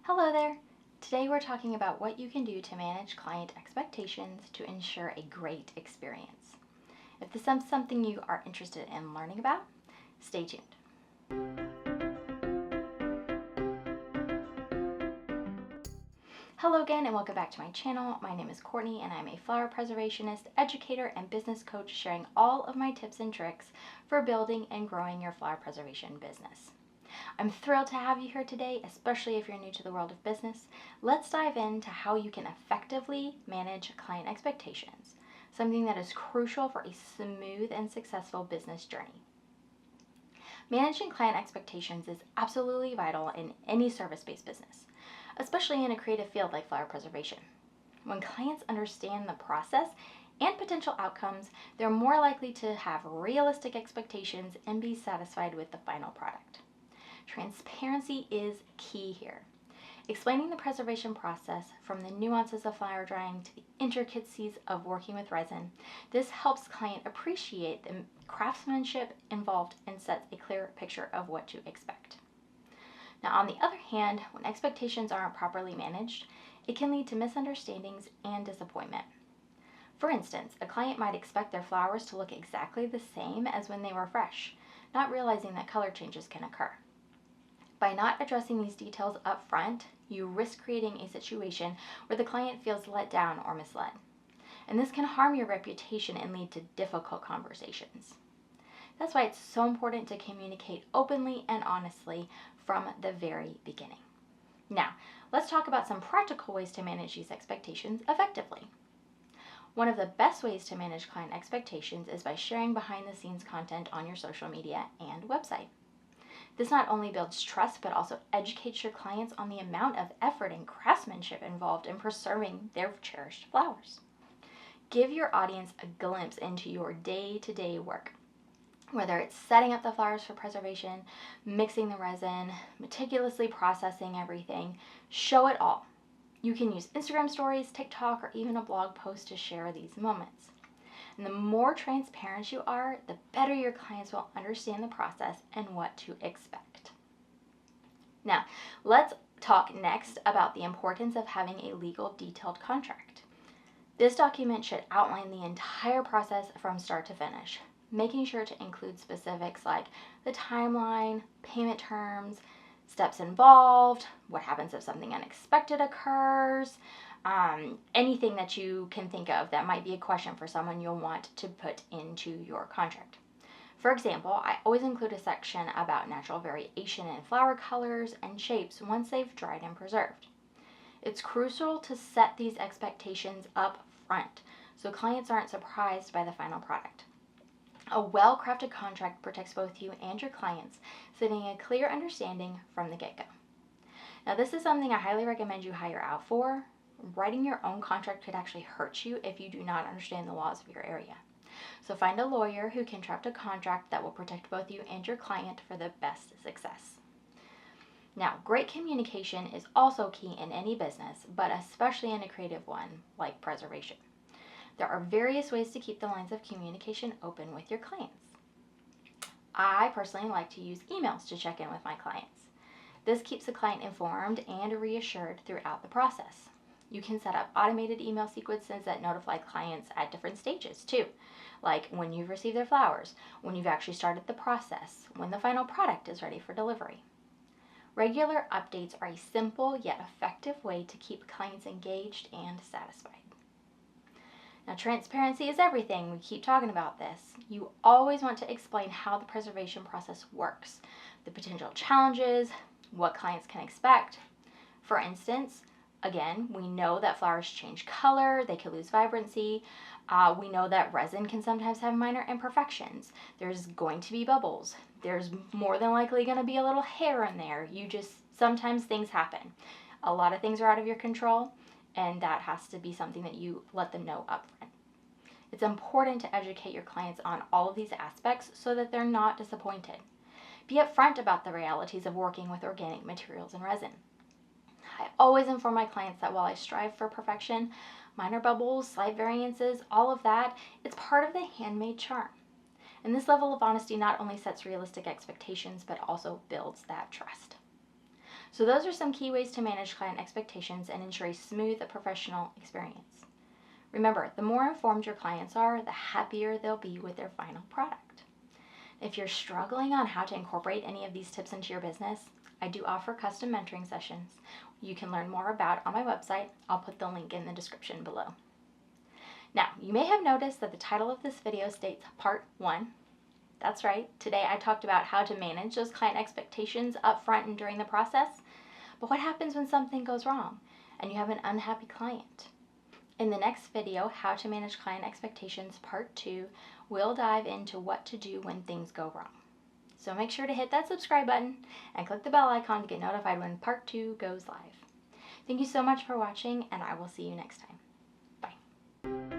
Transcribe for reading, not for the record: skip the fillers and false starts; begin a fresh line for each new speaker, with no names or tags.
Hello there! Today we're talking about what you can do to manage client expectations to ensure a great experience. If this is something you are interested in learning about, stay tuned. Hello again and welcome back to my channel. My name is Courtney and I'm a flower preservationist, educator, and business coach sharing all of my tips and tricks for building and growing your flower preservation business. I'm thrilled to have you here today, especially if you're new to the world of business. Let's dive into how you can effectively manage client expectations, something that is crucial for a smooth and successful business journey. Managing client expectations is absolutely vital in any service-based business, especially in a creative field like flower preservation. When clients understand the process and potential outcomes, they're more likely to have realistic expectations and be satisfied with the final product. Transparency is key here. Explaining the preservation process from the nuances of flower drying to the intricacies of working with resin, this helps client appreciate the craftsmanship involved and sets a clear picture of what to expect. Now, on the other hand, when expectations aren't properly managed, it can lead to misunderstandings and disappointment. For instance, a client might expect their flowers to look exactly the same as when they were fresh, not realizing that color changes can occur. By not addressing these details up front, you risk creating a situation where the client feels let down or misled. And this can harm your reputation and lead to difficult conversations. That's why it's so important to communicate openly and honestly from the very beginning. Now, let's talk about some practical ways to manage these expectations effectively. One of the best ways to manage client expectations is by sharing behind-the-scenes content on your social media and website. This not only builds trust, but also educates your clients on the amount of effort and craftsmanship involved in preserving their cherished flowers. Give your audience a glimpse into your day-to-day work, whether it's setting up the flowers for preservation, mixing the resin, meticulously processing everything. Show it all. You can use Instagram stories, TikTok, or even a blog post to share these moments. And the more transparent you are, the better your clients will understand the process and what to expect. Now, let's talk next about the importance of having a legal detailed contract. This document should outline the entire process from start to finish, making sure to include specifics like the timeline, payment terms, steps involved, what happens if something unexpected occurs, anything that you can think of that might be a question for someone you'll want to put into your contract. For example, I always include a section about natural variation in flower colors and shapes once they've dried and preserved. It's crucial to set these expectations up front so clients aren't surprised by the final product. A well-crafted contract protects both you and your clients, setting a clear understanding from the get-go. Now, this is something I highly recommend you hire out for. Writing your own contract could actually hurt you if you do not understand the laws of your area. So find a lawyer who can draft a contract that will protect both you and your client for the best success. Now, great communication is also key in any business, but especially in a creative one like preservation. There are various ways to keep the lines of communication open with your clients. I personally like to use emails to check in with my clients. This keeps the client informed and reassured throughout the process. You can set up automated email sequences that notify clients at different stages too, like when you've received their flowers, when you've actually started the process, when the final product is ready for delivery. Regular updates are a simple yet effective way to keep clients engaged and satisfied. Now, transparency is everything. We keep talking about this. You always want to explain how the preservation process works, the potential challenges, what clients can expect. For instance, again, we know that flowers change color, they can lose vibrancy. We know that resin can sometimes have minor imperfections. There's going to be bubbles. There's more than likely going to be a little hair in there. Sometimes things happen. A lot of things are out of your control, and that has to be something that you let them know upfront. It's important to educate your clients on all of these aspects so that they're not disappointed. Be upfront about the realities of working with organic materials and resin. I always inform my clients that while I strive for perfection, minor bubbles, slight variances, all of that, it's part of the handmade charm. And this level of honesty not only sets realistic expectations, but also builds that trust. So those are some key ways to manage client expectations and ensure a smooth, professional experience. Remember, the more informed your clients are, the happier they'll be with their final product. If you're struggling on how to incorporate any of these tips into your business, I do offer custom mentoring sessions you can learn more about on my website. I'll put the link in the description below. Now, you may have noticed that the title of this video states Part 1. That's right, today I talked about how to manage those client expectations up front and during the process. But what happens when something goes wrong and you have an unhappy client? In the next video, How to Manage Client Expectations Part 2, we'll dive into what to do when things go wrong. So make sure to hit that subscribe button and click the bell icon to get notified when Part 2 goes live. Thank you so much for watching, and I will see you next time. Bye.